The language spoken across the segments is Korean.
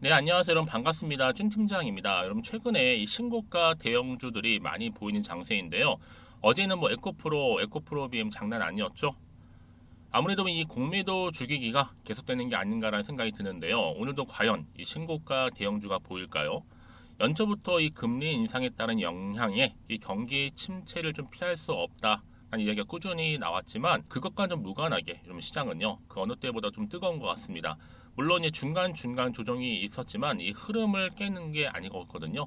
네, 안녕하세요. 여러분 반갑습니다. 준 팀장입니다. 여러분 최근에 이 신고가 대형주들이 많이 보이는 장세인데요. 어제는 뭐 에코프로 BM 장난 아니었죠? 아무래도 이 공매도 주기기가 계속되는 게 아닌가라는 생각이 드는데요. 오늘도 과연 이 신고가 대형주가 보일까요? 연초부터 이 금리 인상에 따른 영향에 이 경기 침체를 좀 피할 수 없다라는 이야기가 꾸준히 나왔지만 그것과 좀 무관하게 이런 시장은요 그 어느 때보다 좀 뜨거운 것 같습니다. 물론 이 중간중간 조정이 있었지만 이 흐름을 깨는 게 아니거든요.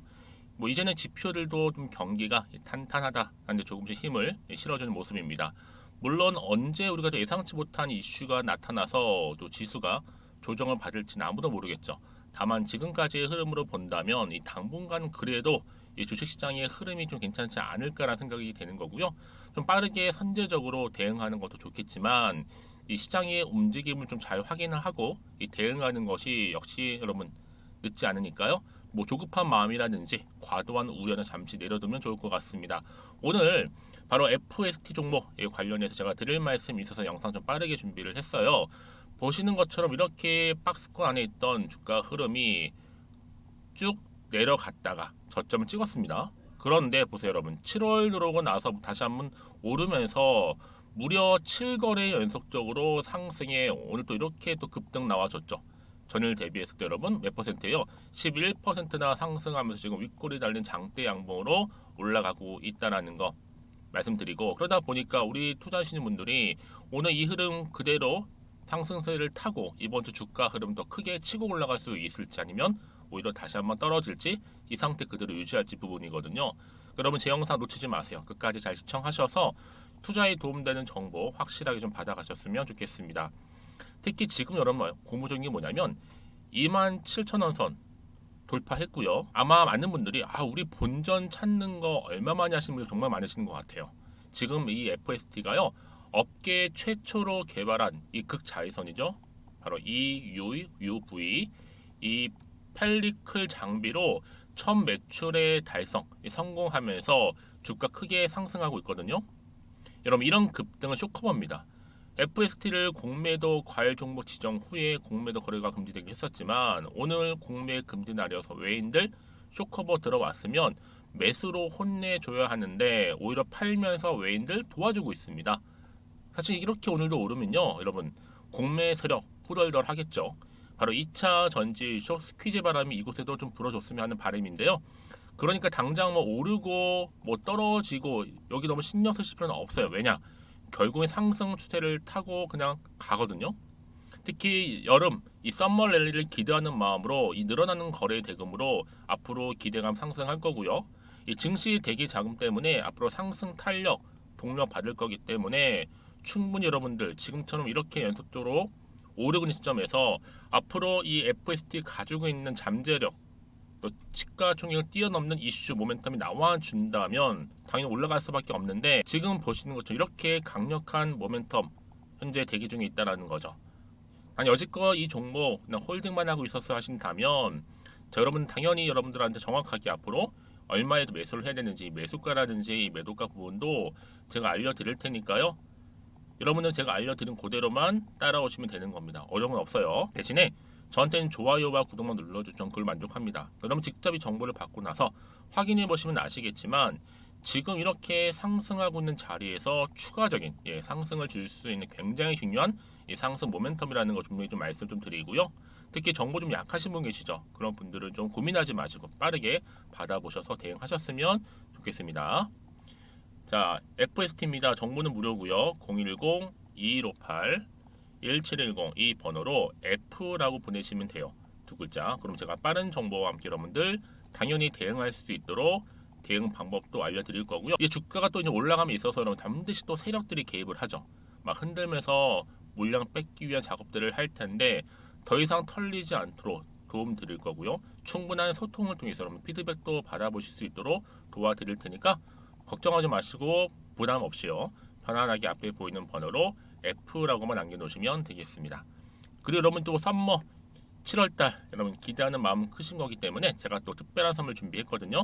뭐 이제는 지표들도 좀 경기가 탄탄하다는데 조금씩 힘을 실어주는 모습입니다. 물론 언제 우리가 또 예상치 못한 이슈가 나타나서 또 지수가 조정을 받을지는 아무도 모르겠죠. 다만 지금까지의 흐름으로 본다면 이 당분간 그래도 이 주식시장의 흐름이 좀 괜찮지 않을까라는 생각이 되는 거고요. 좀 빠르게 선제적으로 대응하는 것도 좋겠지만 이 시장의 움직임을 좀 잘 확인을 하고 이 대응하는 것이 역시 여러분 늦지 않으니까요. 뭐 조급한 마음이라든지 과도한 우려는 잠시 내려두면 좋을 것 같습니다. 오늘 바로 FST 종목에 관련해서 제가 드릴 말씀이 있어서 영상 좀 빠르게 준비를 했어요. 보시는 것처럼 이렇게 박스권 안에 있던 주가 흐름이 쭉 내려갔다가 저점을 찍었습니다. 그런데 보세요 여러분 7월 들어오고 나서 다시 한번 오르면서 무려 7거래 연속적으로 상승에 오늘 또 이렇게 또 급등 나와줬죠. 전일 대비했을 때 여러분 몇 퍼센트예요? 11%나 상승하면서 지금 윗골이 달린 장대 양봉으로 올라가고 있다는 거 말씀드리고, 그러다 보니까 우리 투자하시는 분들이 오늘 이 흐름 그대로 상승세를 타고 이번 주 주가 흐름 더 크게 치고 올라갈 수 있을지 아니면 오히려 다시 한번 떨어질지 이 상태 그대로 유지할지 부분이거든요. 여러분 제 영상 놓치지 마세요. 끝까지 잘 시청하셔서 투자에 도움되는 정보 확실하게 좀 받아가셨으면 좋겠습니다. 특히 지금 여러분 고무적인 게 뭐냐면 27,000원 선 돌파했고요. 아마 많은 분들이 우리 본전 찾는 거 얼마만에 하시는 분이 정말 많으시는 것 같아요. 지금 이 FST가요 업계 최초로 개발한 이 극자외선이죠. 바로 이 UV 이 펠리클 장비로 첫 매출의 달성 성공하면서 주가 크게 상승하고 있거든요. 여러분 이런 급등은 쇼커버입니다. FST를 공매도 과열 종목 지정 후에 공매도 거래가 금지되긴 했었지만 오늘 공매 금지 날이어서 외인들 쇼커버 들어왔으면 매수로 혼내줘야 하는데 오히려 팔면서 외인들 도와주고 있습니다. 사실 이렇게 오늘도 오르면요 여러분 공매 세력 후덜덜 하겠죠. 바로 2차 전지 쇼 스퀴즈 바람이 이곳에도 좀 불어줬으면 하는 바람인데요. 그러니까 당장 뭐 오르고 뭐 떨어지고 여기 너무 신경 쓰실 필요는 없어요. 왜냐? 결국엔 상승 추세를 타고 그냥 가거든요. 특히 여름 이 썸머 랠리를 기대하는 마음으로 이 늘어나는 거래 대금으로 앞으로 기대감 상승할 거고요. 이 증시 대기 자금 때문에 앞으로 상승 탄력 동력 받을 거기 때문에 충분히 여러분들 지금처럼 이렇게 연속적으로 오르고 있는 시점에서 앞으로 이 FST 가지고 있는 잠재력 또 시가총액을 뛰어넘는 이슈 모멘텀이 나와준다면 당연히 올라갈 수밖에 없는데 지금 보시는 것처럼 이렇게 강력한 모멘텀 현재 대기 중에 있다는 거죠. 아니 여지껏 이 종목 그냥 홀딩만 하고 있었어 하신다면 여러분 당연히 여러분들한테 정확하게 앞으로 얼마에 매수를 해야 되는지 매수가라든지 매도가 부분도 제가 알려드릴 테니까요. 여러분은 제가 알려드린 그대로만 따라오시면 되는 겁니다. 어려운 건 없어요. 대신에 저한테는 좋아요와 구독만 눌러주시면 그걸 만족합니다. 여러분 직접 이 정보를 받고 나서 확인해 보시면 아시겠지만 지금 이렇게 상승하고 있는 자리에서 추가적인 상승을 줄 수 있는 굉장히 중요한 상승 모멘텀이라는 거 분명히 좀 말씀 좀 드리고요. 특히 정보 좀 약하신 분 계시죠? 그런 분들은 좀 고민하지 마시고 빠르게 받아보셔서 대응하셨으면 좋겠습니다. 자, FST입니다. 정보는 무료고요. 010-2158-1710 이 번호로 F라고 보내시면 돼요. 두 글자. 그럼 제가 빠른 정보와 함께 여러분들 당연히 대응할 수 있도록 대응 방법도 알려드릴 거고요. 이 주가가 또 이제 올라감에 있어서 여러분 반드시 또 세력들이 개입을 하죠. 막 흔들면서 물량 뺏기 위한 작업들을 할 텐데 더 이상 털리지 않도록 도움 드릴 거고요. 충분한 소통을 통해서 여러분 피드백도 받아보실 수 있도록 도와드릴 테니까 걱정하지 마시고 부담 없이요. 편안하게 앞에 보이는 번호로 F라고만 남겨놓으시면 되겠습니다. 그리고 여러분 또 썸머 7월달 여러분 기대하는 마음 크신 거기 때문에 제가 또 특별한 선물 준비했거든요.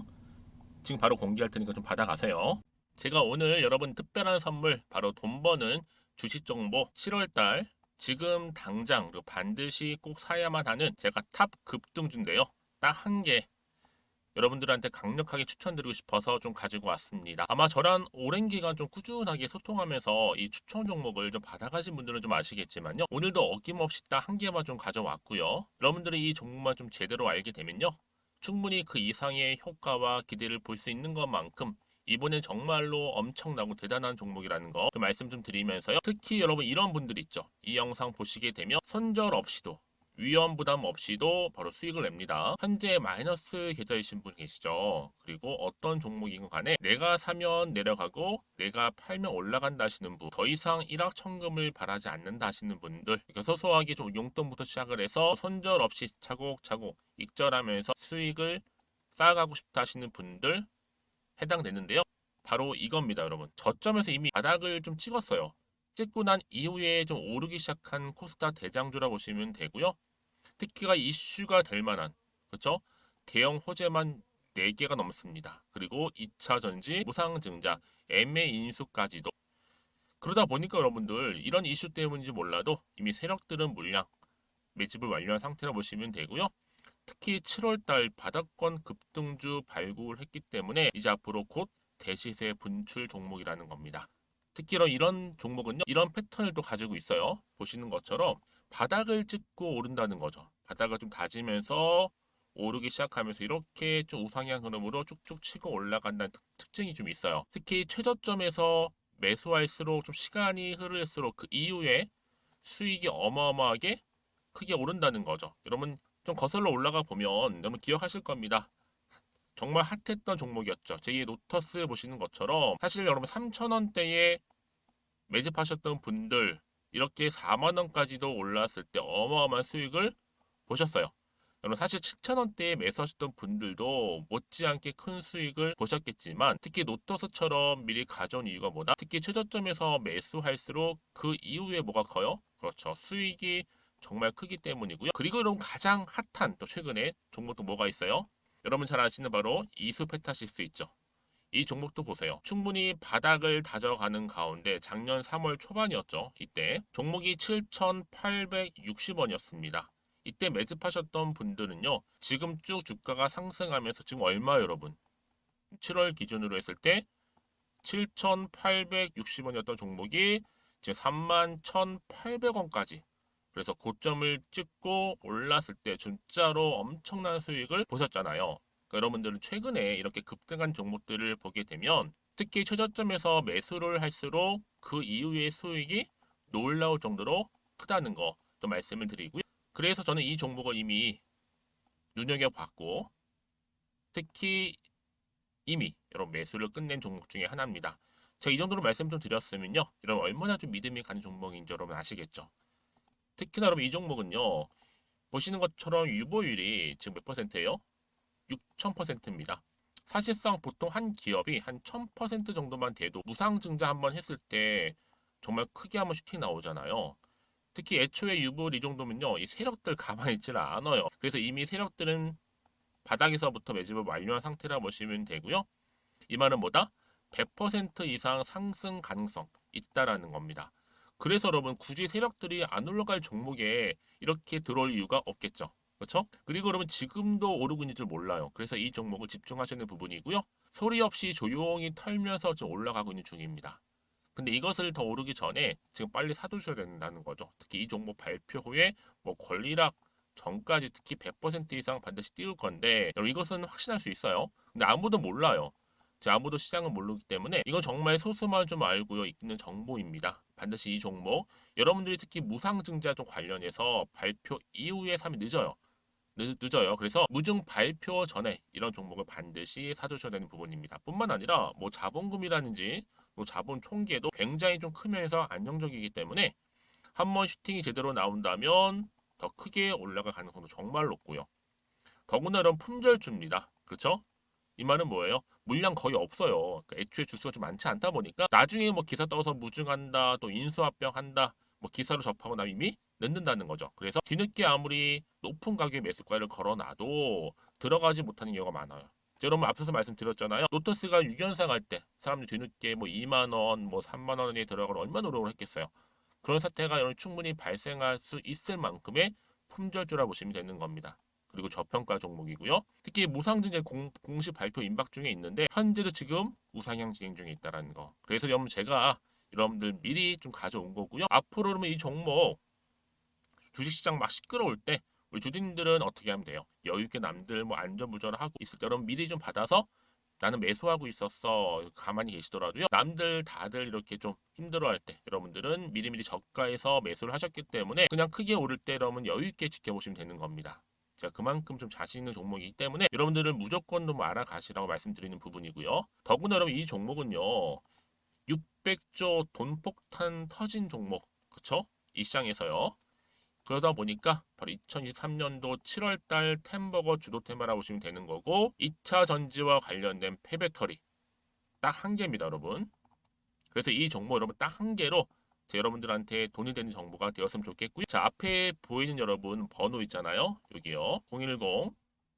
지금 바로 공개할 테니까 좀 받아가세요. 제가 오늘 여러분 특별한 선물 바로 돈 버는 주식 정보 7월달 지금 당장 그리고 반드시 꼭 사야만 하는 제가 탑 급등주인데요. 딱 한 개 여러분들한테 강력하게 추천드리고 싶어서 좀 가지고 왔습니다. 아마 저랑 오랜 기간 좀 꾸준하게 소통하면서 이 추천 종목을 좀 받아가신 분들은 좀 아시겠지만요. 오늘도 어김없이 딱 한 개만 좀 가져왔고요. 여러분들이 이 종목만 좀 제대로 알게 되면요. 충분히 그 이상의 효과와 기대를 볼 수 있는 것만큼 이번엔 정말로 엄청나고 대단한 종목이라는 거 말씀 좀 드리면서요. 특히 여러분 이런 분들 있죠. 이 영상 보시게 되면 손절 없이도 위험 부담 없이도 바로 수익을 냅니다. 현재 마이너스 계좌이신 분 계시죠? 그리고 어떤 종목이건 간에 내가 사면 내려가고 내가 팔면 올라간다 하시는 분, 더 이상 일확천금을 바라지 않는다 하시는 분들, 그러니까 소소하게 좀 용돈부터 시작을 해서 손절 없이 차곡차곡 익절하면서 수익을 쌓아가고 싶다 하시는 분들 해당되는데요. 바로 이겁니다, 여러분. 저점에서 이미 바닥을 좀 찍었어요. 찍고 난 이후에 좀 오르기 시작한 코스닥 대장주라 보시면 되고요. 특히가 이슈가 될 만한, 그렇죠? 대형 호재만 4개가 넘습니다. 그리고 2차 전지, 무상증자, MA 인수까지도. 그러다 보니까 여러분들 이런 이슈 때문인지 몰라도 이미 세력들은 물량 매집을 완료한 상태라 보시면 되고요. 특히 7월달 바닥권 급등주 발굴했기 때문에 이제 앞으로 곧 대시세 분출 종목이라는 겁니다. 특히 이런 종목은요, 이런 패턴을 또 가지고 있어요. 보시는 것처럼 바닥을 찍고 오른다는 거죠. 바닥을 좀 다지면서 오르기 시작하면서 이렇게 좀 우상향 흐름으로 쭉쭉 치고 올라간다는 특징이 좀 있어요. 특히 최저점에서 매수할수록 좀 시간이 흐를수록 그 이후에 수익이 어마어마하게 크게 오른다는 거죠. 여러분 좀 거슬러 올라가 보면 여러분 기억하실 겁니다. 정말 핫했던 종목이었죠. 제2의 로터스 보시는 것처럼 사실 여러분 3,000원대에 매집하셨던 분들 이렇게 4만 원까지도 올랐을 때 어마어마한 수익을 보셨어요. 여러분 사실 7,000원대에 매수하셨던 분들도 못지않게 큰 수익을 보셨겠지만 특히 노터스처럼 미리 가져온 이유가 뭐다? 특히 최저점에서 매수할수록 그 이후에 뭐가 커요? 그렇죠. 수익이 정말 크기 때문이고요. 그리고 여러분 가장 핫한 또 최근에 종목도 뭐가 있어요? 여러분 잘 아시는 바로 이수페타시스 있죠. 이 종목도 보세요. 충분히 바닥을 다져가는 가운데 작년 3월 초반이었죠. 이때 종목이 7,860원이었습니다. 이때 매집하셨던 분들은요. 지금 쭉 주가가 상승하면서 지금 얼마 여러분? 7월 기준으로 했을 때 7,860원이었던 종목이 지금 31,800원까지 그래서 고점을 찍고 올랐을 때 진짜로 엄청난 수익을 보셨잖아요. 그러니까 여러분들은 최근에 이렇게 급등한 종목들을 보게 되면 특히 최저점에서 매수를 할수록 그 이후의 수익이 놀라울 정도로 크다는 거 좀 말씀을 드리고요. 그래서 저는 이 종목을 이미 눈여겨봤고 특히 이미 여러분 매수를 끝낸 종목 중에 하나입니다. 제가 이 정도로 말씀 좀 드렸으면요. 여러분 얼마나 좀 믿음이 가는 종목인지 여러분 아시겠죠? 특히나 여러분 이 종목은요. 보시는 것처럼 유보율이 지금 몇 퍼센트예요? 6,000%입니다. 사실상 보통 한 기업이 한 1,000% 정도만 돼도 무상증자 한번 했을 때 정말 크게 한번 슈팅 나오잖아요. 특히 애초에 유보율 이 정도면요. 이 세력들 가만히 있지를 않아요. 그래서 이미 세력들은 바닥에서부터 매집을 완료한 상태라 보시면 되고요. 이 말은 뭐다? 100% 이상 상승 가능성 있다라는 겁니다. 그래서 여러분 굳이 세력들이 안 올라갈 종목에 이렇게 들어올 이유가 없겠죠. 그렇죠? 그리고 여러분 지금도 오르고 있는 줄 몰라요. 그래서 이 종목을 집중하시는 부분이고요. 소리 없이 조용히 털면서 좀 올라가고 있는 중입니다. 근데 이것을 더 오르기 전에 지금 빨리 사두셔야 된다는 거죠. 특히 이 종목 발표 후에 뭐 권리락 전까지 특히 100% 이상 반드시 띄울 건데 여러분 이것은 확신할 수 있어요. 근데 아무도 몰라요. 아무도 시장을 모르기 때문에 이건 정말 소수만 좀 알고 있는 정보입니다. 반드시 이 종목 여러분들이 특히 무상증자 쪽 관련해서 발표 이후에 사면 늦어요. 늦어요. 그래서 무증 발표 전에 이런 종목을 반드시 사두셔야 되는 부분입니다. 뿐만 아니라 뭐 자본금이라든지 뭐 자본 총계도 굉장히 좀 크면서 안정적이기 때문에 한번 슈팅이 제대로 나온다면 더 크게 올라갈 가능성도 정말 높고요. 더구나 이런 품절주입니다. 그렇죠? 이 말은 뭐예요? 물량 거의 없어요. 그러니까 애초에 주수가 좀 많지 않다 보니까 나중에 뭐 기사 떠서 무증한다, 또 인수합병한다, 뭐 기사로 접하고 나면 이미 늦는다는 거죠. 그래서 뒤늦게 아무리 높은 가격의 매수가를 걸어놔도 들어가지 못하는 경우가 많아요. 여러분 앞서서 말씀드렸잖아요. 로터스가 6연상 할 때 사람들이 뒤늦게 뭐 2만 원, 뭐 3만 원에 들어가고 얼마나 노력을 했겠어요. 그런 사태가 여러분 충분히 발생할 수 있을 만큼의 품절주라 보시면 되는 겁니다. 그리고 저평가 종목이고요. 특히 무상증자 공식 발표 임박 중에 있는데 현재도 지금 우상향 진행 중에 있다는 거. 그래서 여러분 제가 여러분들 미리 좀 가져온 거고요. 앞으로 그러면 이 종목 주식시장 막 시끄러울 때 우리 주주님들은 어떻게 하면 돼요? 여유 있게 남들 뭐 안전부전을 하고 있을 때 여러분 미리 좀 받아서 나는 매수하고 있었어. 가만히 계시더라도요. 남들 다들 이렇게 좀 힘들어할 때 여러분들은 미리미리 저가에서 매수를 하셨기 때문에 그냥 크게 오를 때 여러분 여유 있게 지켜보시면 되는 겁니다. 제가 그만큼 좀 자신 있는 종목이기 때문에 여러분들은 무조건 좀 알아가시라고 말씀드리는 부분이고요. 더구나 여러분 이 종목은요. 600조 돈폭탄 터진 종목. 그쵸? 이 시장에서요. 그러다 보니까 바로 2023년도 7월달 템버거 주도 테마라고 보시면 되는 거고 2차 전지와 관련된 폐배터리 딱 한 개입니다 여러분. 그래서 이 정보 여러분 딱 한 개로 여러분들한테 돈이 되는 정보가 되었으면 좋겠고요. 자 앞에 보이는 여러분 번호 있잖아요. 여기요.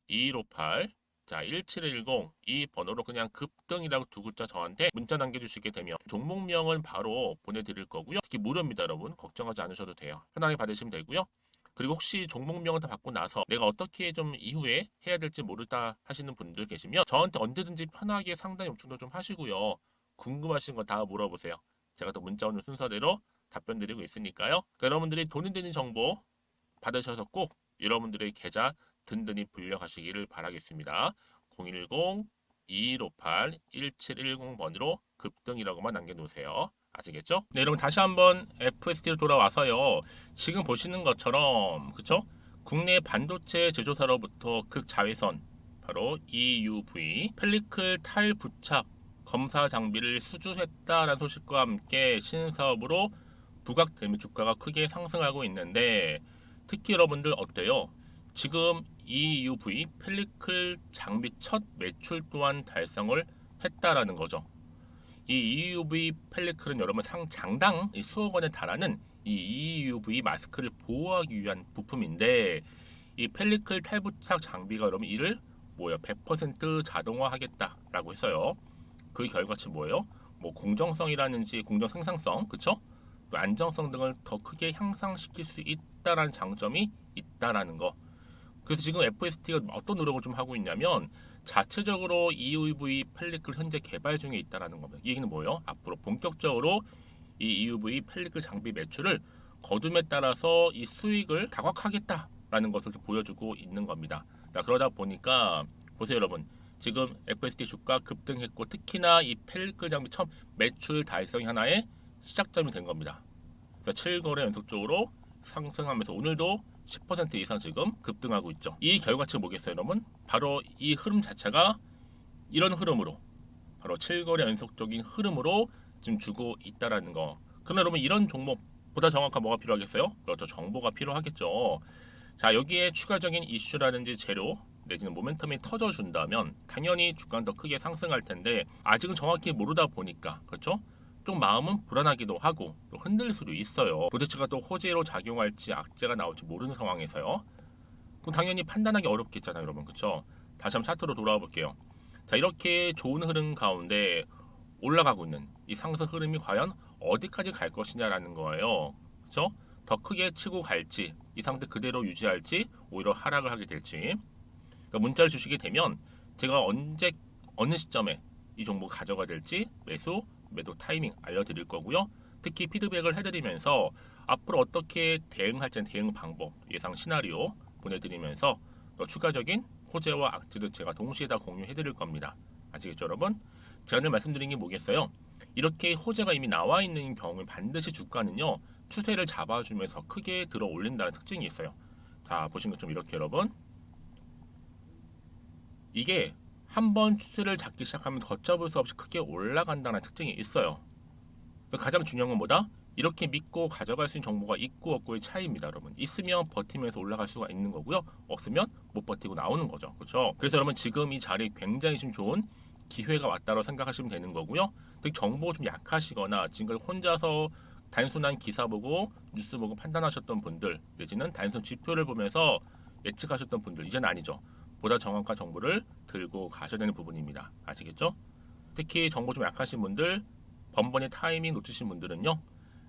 010-2158 자 1710 이 번호로 그냥 급등이라고 두 글자 저한테 문자 남겨주시게 되면 종목명은 바로 보내드릴 거고요. 특히 무료입니다 여러분. 걱정하지 않으셔도 돼요. 편하게 받으시면 되고요. 그리고 혹시 종목명을 다 받고 나서 내가 어떻게 좀 이후에 해야 될지 모르다 하시는 분들 계시면 저한테 언제든지 편하게 상담 요청도 좀 하시고요. 궁금하신 거 다 물어보세요. 제가 또 문자 오는 순서대로 답변 드리고 있으니까요. 그러니까 여러분들이 돈이 되는 정보 받으셔서 꼭 여러분들의 계좌 든든히 불려가시기를 바라겠습니다. 010-2158-1710번으로 급등이라고만 남겨놓으세요. 아시겠죠? 네, 여러분 다시 한번 FST로 돌아와서요. 지금 보시는 것처럼 그쵸? 국내 반도체 제조사로부터 극자외선 바로 EUV 펠리클 탈부착 검사 장비를 수주했다라는 소식과 함께 신사업으로 부각되며 주가가 크게 상승하고 있는데 특히 여러분들 어때요? 지금 EUV 펠리클 장비 첫 매출 또한 달성을 했다라는 거죠. 이 EUV 펠리클은 여러분 장당 수억 원에 달하는 이 EUV 마스크를 보호하기 위한 부품인데 이 펠리클 탈부착 장비가 여러분 이를 뭐예요? 100% 자동화하겠다라고 했어요. 그 결과치 뭐예요? 뭐 공정성이라든지 공정 생산성, 그쵸? 또 안정성 등을 더 크게 향상시킬 수 있다라는 장점이 있다라는 거. 그래서 지금 FST가 어떤 노력을 좀 하고 있냐면 자체적으로 EUV 펠리클 현재 개발 중에 있다라는 겁니다. 이 얘기는 뭐예요? 앞으로 본격적으로 이 EUV 펠리클 장비 매출을 거둠에 따라서 이 수익을 다각화하겠다라는 것을 보여주고 있는 겁니다. 자, 그러다 보니까 보세요 여러분. 지금 FST 주가 급등했고 특히나 이 펠리클 장비 처음 매출 달성이 하나의 시작점이 된 겁니다. 그래서 7거래 연속적으로 상승하면서 오늘도 10% 이상 지금 급등하고 있죠. 이 결과치 뭐겠어요, 여러분? 바로 이 흐름 자체가 이런 흐름으로 바로 7거래 연속적인 흐름으로 지금 주고 있다라는 거. 그러나 여러분 이런 종목 보다 정확한 뭐가 필요하겠어요? 그렇죠. 정보가 필요하겠죠. 자, 여기에 추가적인 이슈라든지 재료 내지는 모멘텀이 터져준다면 당연히 주가는 더 크게 상승할 텐데 아직은 정확히 모르다 보니까 그렇죠? 좀 마음은 불안하기도 하고 또 흔들릴 수도 있어요. 도대체가 또 호재로 작용할지 악재가 나올지 모르는 상황에서요. 그럼 당연히 판단하기 어렵겠잖아요, 여러분. 그렇죠? 다시 한번 차트로 돌아와 볼게요. 자, 이렇게 좋은 흐름 가운데 올라가고 있는 이 상승 흐름이 과연 어디까지 갈 것이냐라는 거예요. 그렇죠? 더 크게 치고 갈지 이 상태 그대로 유지할지 오히려 하락을 하게 될지. 그러니까 문자를 주시게 되면 제가 언제 어느 시점에 이 종목 가져가야 될지 매수 매도 타이밍 알려드릴 거고요. 특히 피드백을 해드리면서 앞으로 어떻게 대응할지 대응 방법 예상 시나리오 보내드리면서 또 추가적인 호재와 악재도 제가 동시에 다 공유해드릴 겁니다. 아시겠죠 여러분? 제가 오늘 말씀드린 게 뭐겠어요? 이렇게 호재가 이미 나와 있는 경우에 반드시 주가는요 추세를 잡아주면서 크게 들어 올린다는 특징이 있어요. 자 보신 것처럼 이렇게 여러분 이게 한번 추세를 잡기 시작하면 걷잡을 수 없이 크게 올라간다는 특징이 있어요. 가장 중요한 건 뭐다? 이렇게 믿고 가져갈 수 있는 정보가 있고 없고의 차이입니다, 여러분. 있으면 버티면서 올라갈 수가 있는 거고요. 없으면 못 버티고 나오는 거죠. 그렇죠? 그래서 여러분 지금 이 자리 굉장히 좀 좋은 기회가 왔다고 생각하시면 되는 거고요. 특히 정보 좀 약하시거나 지금까지 혼자서 단순한 기사 보고 뉴스 보고 판단하셨던 분들 내지는 단순 지표를 보면서 예측하셨던 분들 이제는 아니죠. 보다 정확한 정보를 들고 가셔야 되는 부분입니다. 아시겠죠? 특히 정보 좀 약하신 분들 번번이 타이밍 놓치신 분들은요.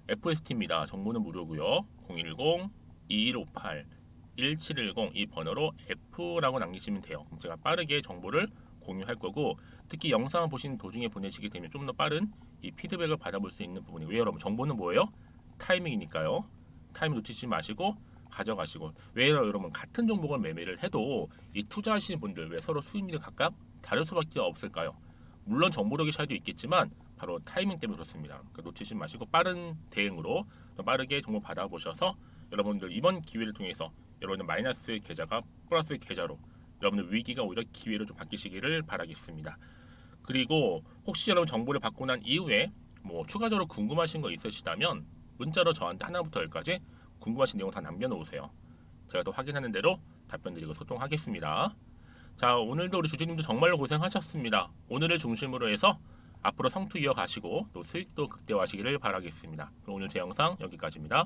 FST입니다. 정보는 무료고요. 010-2158-1710 이 번호로 F라고 남기시면 돼요. 그럼 제가 빠르게 정보를 공유할 거고, 특히 영상을 보신 도중에 보내시게 되면 좀 더 빠른 이 피드백을 받아볼 수 있는 부분이, 왜 여러분 정보는 뭐예요? 타이밍이니까요. 타이밍 놓치지 마시고 가져가시고. 왜 여러분 같은 종목을 매매를 해도 이 투자하시는 분들 왜 서로 수익률이 각각 다를 수밖에 없을까요? 물론 정보력의 차이도 있겠지만 바로 타이밍 때문에 그렇습니다. 그러니까 놓치지 마시고 빠른 대응으로 빠르게 정보 받아보셔서 여러분들 이번 기회를 통해서 여러분들 마이너스 계좌가 플러스 계좌로 여러분들 위기가 오히려 기회로 좀 바뀌시기를 바라겠습니다. 그리고 혹시 여러분 정보를 받고 난 이후에 뭐 추가적으로 궁금하신 거 있으시다면 문자로 저한테 하나부터 열까지 궁금하신 내용 다 남겨놓으세요. 제가 또 확인하는 대로 답변 드리고 소통하겠습니다. 자, 오늘도 우리 주주님도 정말로 고생하셨습니다. 오늘을 중심으로 해서 앞으로 성투 이어가시고 또 수익도 극대화하시기를 바라겠습니다. 그럼 오늘 제 영상 여기까지입니다.